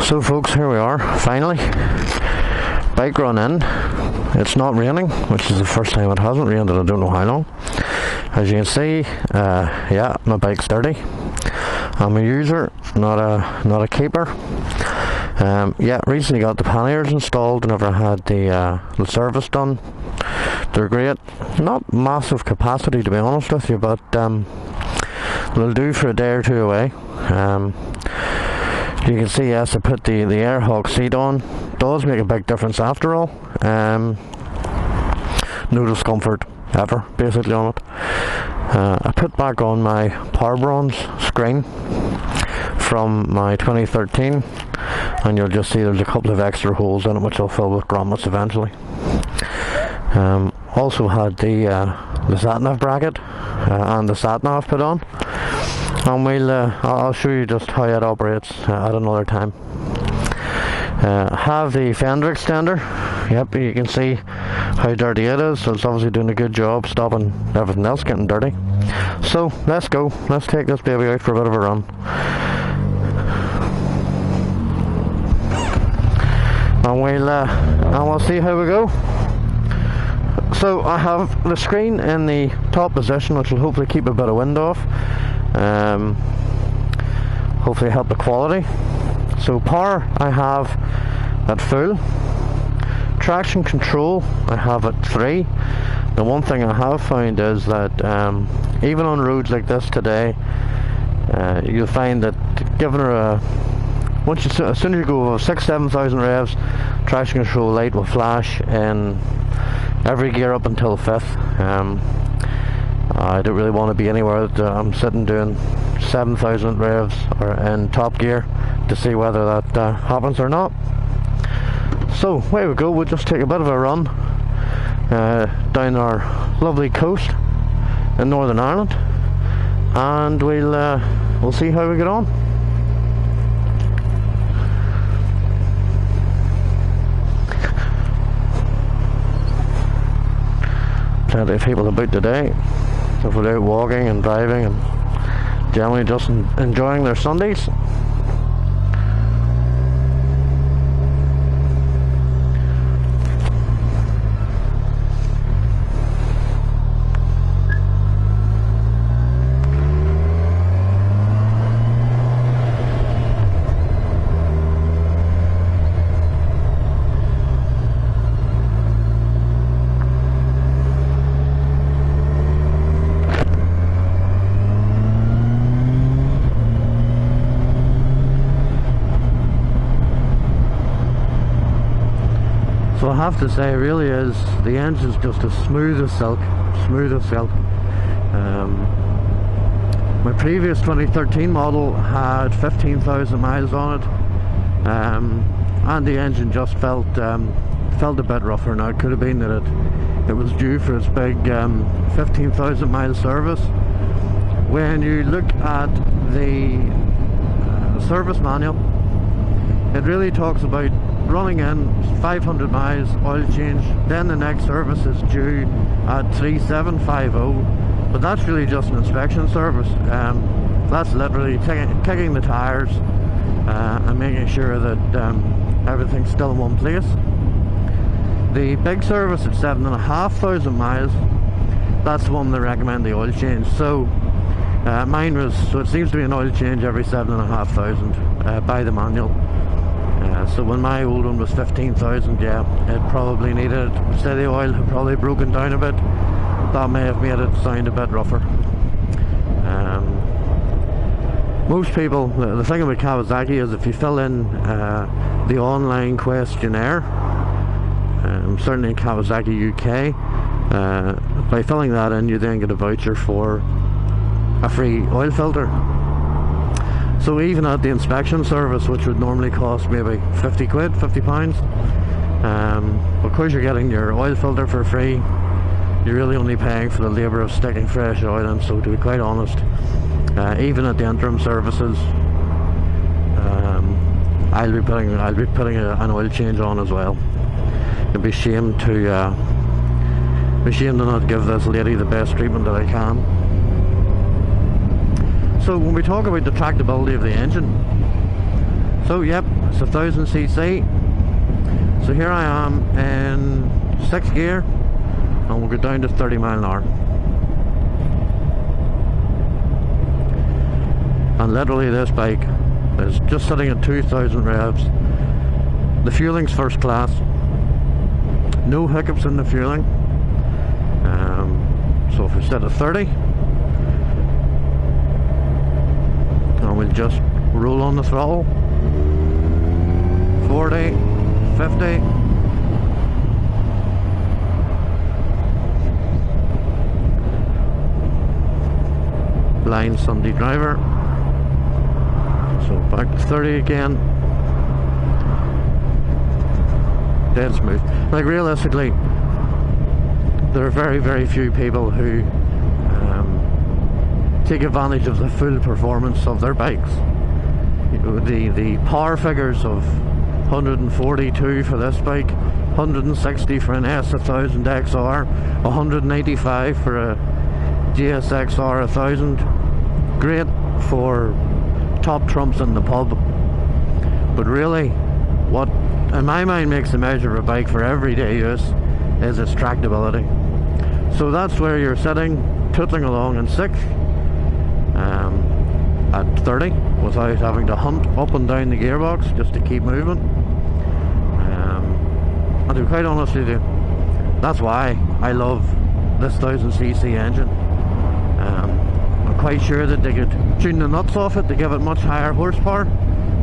So folks, here we are, finally. Bike run in. It's not raining, which is the first time it hasn't rained in I don't know how long. As you can see, yeah, my bike's dirty. I'm a user, not a keeper. Yeah, recently got the panniers installed whenever I had the service done. They're great. Not massive capacity to be honest with you, but they'll do for a day or two away. You can see, yes, I put the air hawk seat on. Does make a big difference after all. No discomfort ever, basically, on it. I put back on my Power Bronze screen from my 2013, and you'll just see there's a couple of extra holes in it which I'll fill with grommets eventually. Also had the sat-nav bracket and the sat-nav put on, and I'll show you just how it operates at another time. Have the fender extender. Yep, you can see how dirty it is, so it's obviously doing a good job stopping everything else getting dirty. So let's go, let's take this baby out for a bit of a run, and we'll see how we go. So I have the screen in the top position, which will hopefully keep a bit of wind off, hopefully help the quality. So power I have at full. Traction control I have at 3. The one thing I have found is that even on roads like this today, you'll find that giving her as soon as you go over 6,000-7,000 revs, traction control light will flash in every gear up until 5th. I don't really want to be anywhere that I'm sitting doing 7,000 revs or in top gear to see whether that happens or not. So away we go. We'll just take a bit of a run down our lovely coast in Northern Ireland, and we'll see how we get on. Plenty of people about today, so we're out walking and driving and generally just enjoying their Sundays. So I have to say, it really is, the engine's just as smooth as silk, my previous 2013 model had 15,000 miles on it, and the engine just felt a bit rougher. Now it could have been that it was due for its big 15,000 mile service. When you look at the service manual, it really talks about running in 500 miles, oil change, then the next service is due at 3750, but that's really just an inspection service. That's literally kicking the tires and making sure that everything's still in one place. The big service at 7,500 miles, that's the one they recommend the oil change. So mine was, so it seems to be an oil change every 7,500 by the manual. So when my old one was 15,000, yeah, it probably needed, say the oil had probably broken down a bit. That may have made it sound a bit rougher. Most people, the thing about Kawasaki is if you fill in the online questionnaire, certainly in Kawasaki UK, by filling that in you then get a voucher for a free oil filter. So even at the inspection service, which would normally cost maybe 50 quid, 50 pounds, because you're getting your oil filter for free, you're really only paying for the labour of sticking fresh oil in. So to be quite honest, even at the interim services, I'll be putting an oil change on as well. It'd be shame to not give this lady the best treatment that I can. So when we talk about the tractability of the engine, So yep, it's 1000cc. So here I am in 6th gear, and we'll go down to 30 mile an hour. And literally this bike is just sitting at 2000 revs. The fueling's first class. No hiccups in the fueling. So if we set at 30, and we'll just roll on the throttle. 40, 50. Blind Sunday driver. So back to 30 again. Dead smooth. Like realistically, there are very, very few people who take advantage of the full performance of their bikes. You know, the power figures of 142 for this bike, 160 for an z1000XR, 185 for a GSXR 1000. Great for top trumps in the pub, but really what in my mind makes the measure of a bike for everyday use is its tractability. So that's where you're sitting, tootling along in 6th at 30 without having to hunt up and down the gearbox just to keep moving. And to be quite honest with you, that's why I love this 1000cc engine. I'm quite sure that they could tune the nuts off it to give it much higher horsepower,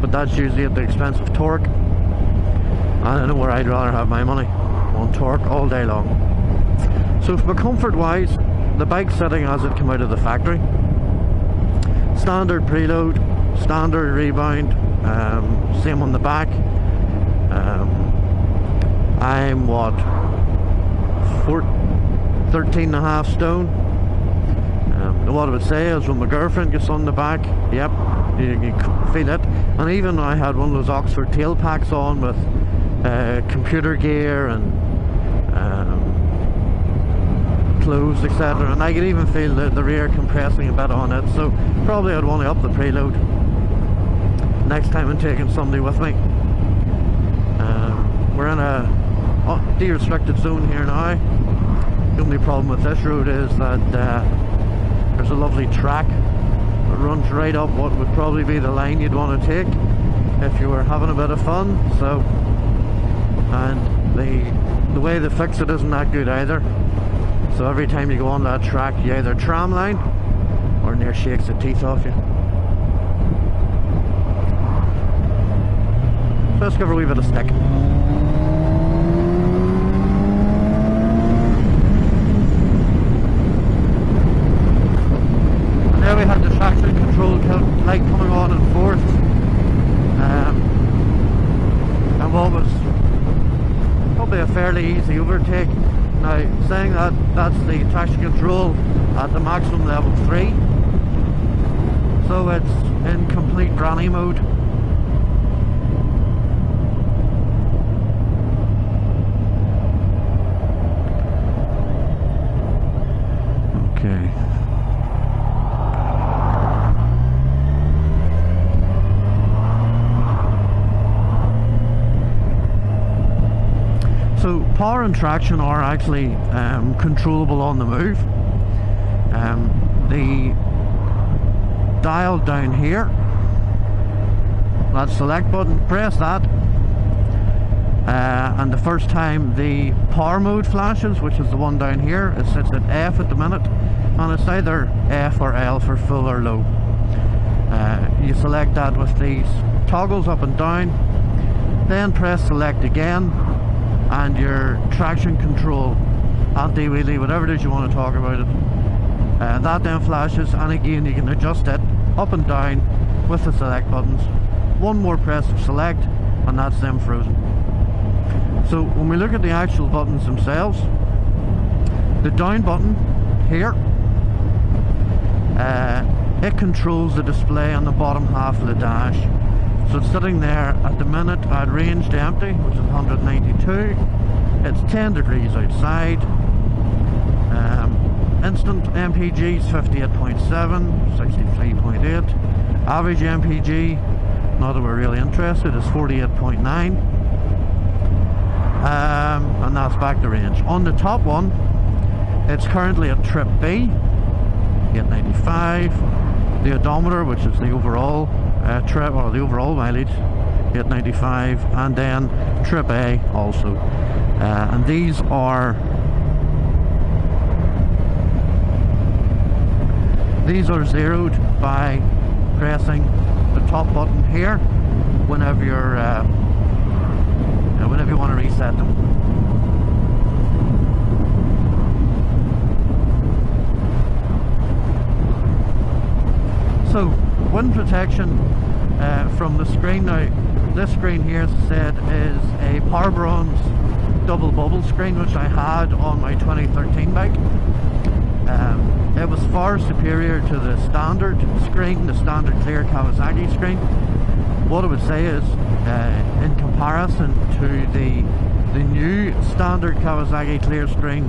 but that's usually at the expense of torque. And I know where I'd rather have my money, on torque all day long. So for comfort wise, the bike's sitting as it came out of the factory. Standard preload, standard rebound, same on the back. I'm what, 13.5 stone. What I would say is when my girlfriend gets on the back, yep, you can feel it. And even I had one of those Oxford tail packs on with computer gear and clothes, etc., and I could even feel the rear compressing a bit on it. So probably I'd want to up the preload next time I'm taking somebody with me. We're in a de-restricted zone here now. The only problem with this road is that there's a lovely track that runs right up what would probably be the line you'd want to take if you were having a bit of fun. So, and the way they fix it isn't that good either. So every time you go on that track, you either tram line or near shakes the teeth off you. So let's give her a wee bit of stick. And there we had the traction control light coming on in 4th. And what was probably a fairly easy overtake. Now, saying that, that's the traction control at the maximum level 3. So it's in complete granny mode. Okay. So power and traction are actually controllable on the move. The dial down here, that select button, press that, and the first time the power mode flashes, which is the one down here, it sits at F at the minute, and it's either F or L for full or low. You select that with these toggles up and down, then press select again, and your traction control, anti-wheelie, whatever it is you want to talk about it, that then flashes, and again you can adjust it up and down with the select buttons. One more press of select and that's them frozen. So when we look at the actual buttons themselves, the down button here, it controls the display on the bottom half of the dash. So it's sitting there at the minute at range to empty, which is 192. It's 10 degrees outside. Instant MPG is 58.7, 63.8. Average MPG not that we're really interested, is 48.9. And that's back to range. On the top one, it's currently at trip B, 895. The odometer, which is the overall trip, or the overall mileage, 895. And then trip A also. And these are zeroed by pressing the top button here whenever you're whenever you want to reset them. So wind protection from the screen. Now this screen here, as I said, is a Power Bronze double bubble screen, which I had on my 2013 bike. It was far superior to the standard screen, the standard clear Kawasaki screen. What I would say is, in comparison to the new standard Kawasaki clear screen,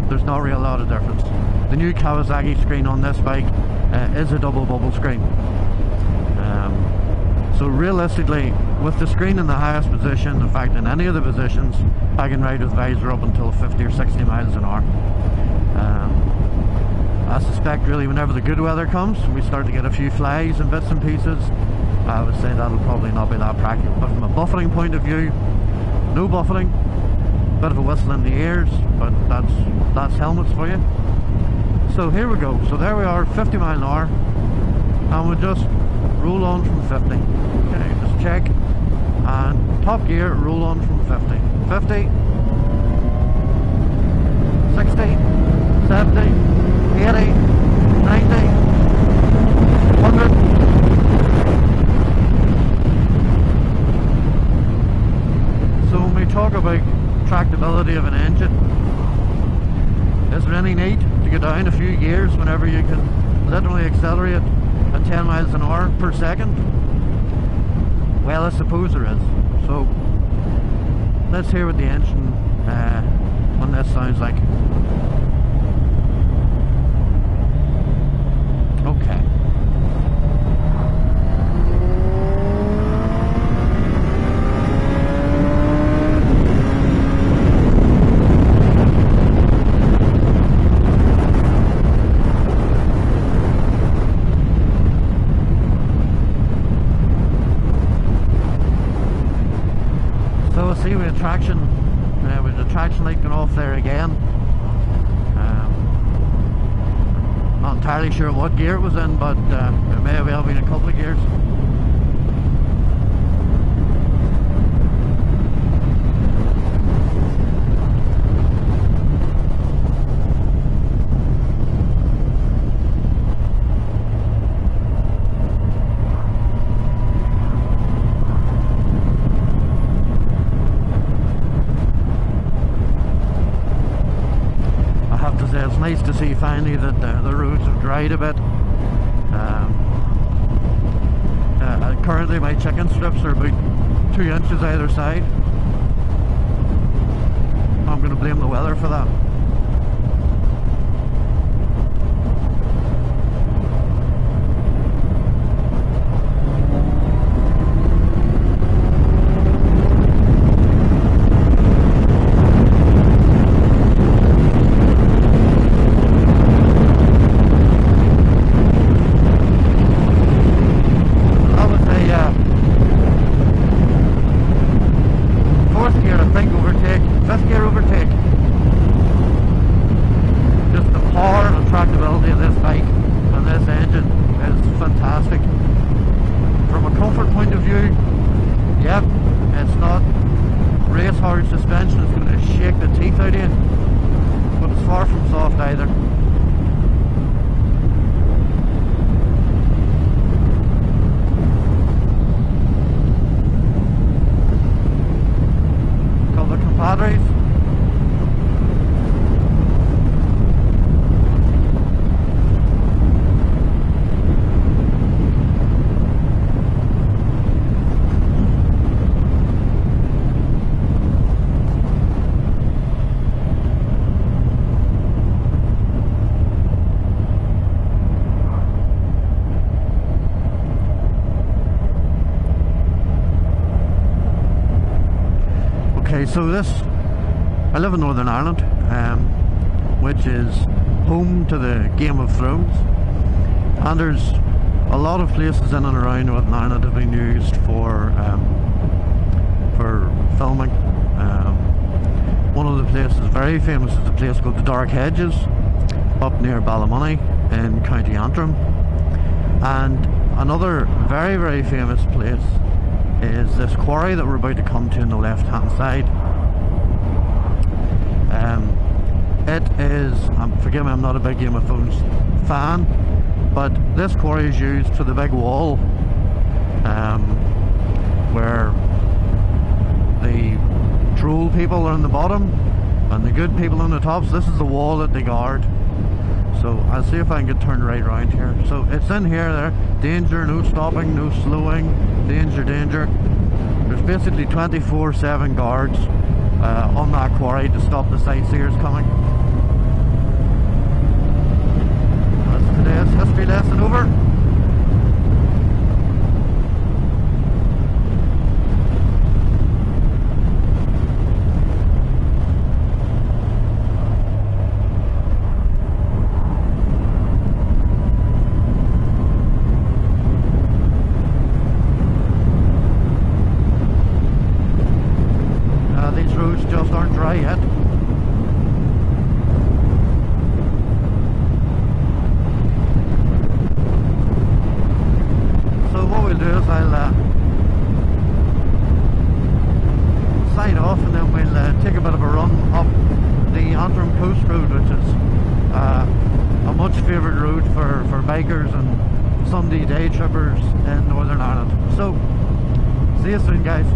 there's not really a lot of difference. The new Kawasaki screen on this bike is a double bubble screen. So realistically, with the screen in the highest position, in fact in any of the positions, I can ride with visor up until 50 or 60 miles an hour. I suspect really whenever the good weather comes, we start to get a few flies and bits and pieces, I would say that'll probably not be that practical. But from a buffeting point of view, no buffeting, bit of a whistle in the ears, but that's helmets for you. So here we go. So there we are, 50 mile an hour, and we'll just roll on from 50. Okay, just check, and top gear, roll on from 50. 50, 60, 70, 80, 90, 100. So when we talk about tractability of an engine, is there any need to go down a few gears whenever you can literally accelerate at 10 miles an hour per second? Well, I suppose there is. So let's hear what the engine on this sounds like. Okay. So I see with the traction light going off there again. Not entirely sure what gear it was in, but it may have well been a couple of gears. It's nice to see finally that the roads have dried a bit. Currently my chicken strips are about 2 inches either side. I'm going to blame the weather for that. Fifth gear overtake. Just the power and tractability of this bike and this engine is fantastic. From a comfort point of view, yep, it's not race hard suspension, it's going to shake the teeth out of you, but it's far from soft either. Batteries. Okay, so I live in Northern Ireland, which is home to the Game of Thrones, and there's a lot of places in and around Northern Ireland that have been used for filming. One of the places very famous is a place called the Dark Hedges up near Ballymoney in County Antrim, and another very, very famous place is this quarry that we're about to come to on the left hand side. It is, forgive me, I'm not a big Game of Thrones fan, but this quarry is used for the big wall where the troll people are on the bottom and the good people on the top. So this is the wall that they guard. So I'll see if I can get turned right around here. So it's in here there. Danger, no stopping, no slowing. Danger, danger. There's basically 24/7 guards on that quarry to stop the sightseers coming. That's today's history lesson over. These roads just aren't dry yet. So what we'll do is I'll sign off, and then we'll take a bit of a run up the Antrim Coast Road, which is a much favoured road for bikers and Sunday day trippers in Northern Ireland. So see you soon, guys.